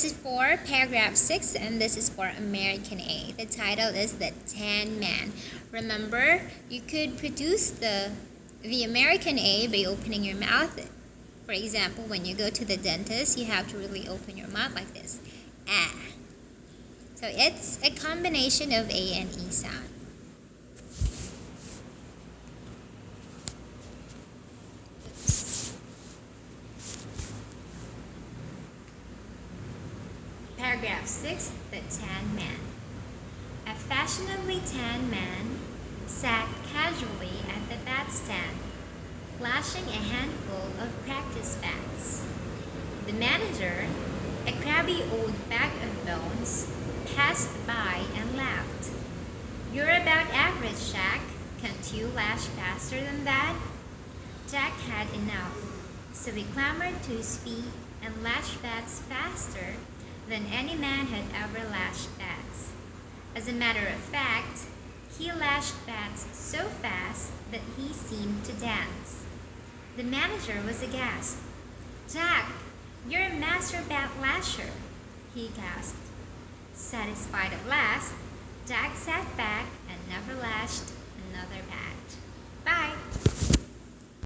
this is for paragraph 6 and this is for American A. The title is The Tan Man. Remember, you could produce the American A by opening your mouth. For example, when you go to the dentist, you have to really open your mouth like this. Ah. So it's a combination of A and E sound. Paragraph 6, The Tan Man. A fashionably tan man sat casually at the bat stand, flashing a handful of practice bats. The manager, a crabby old bag of bones, passed by and laughed. "You're about average, Jack. Can't you lash faster than that?" Jack had enough, so he clambered to his feet and lashed bats faster than any man had ever lashed bats. As a matter of fact, he lashed bats so fast that he seemed to dance. The manager was aghast. "Jack, you're a master bat lasher," he gasped. Satisfied at last, Jack sat back and never lashed another bat. Bye!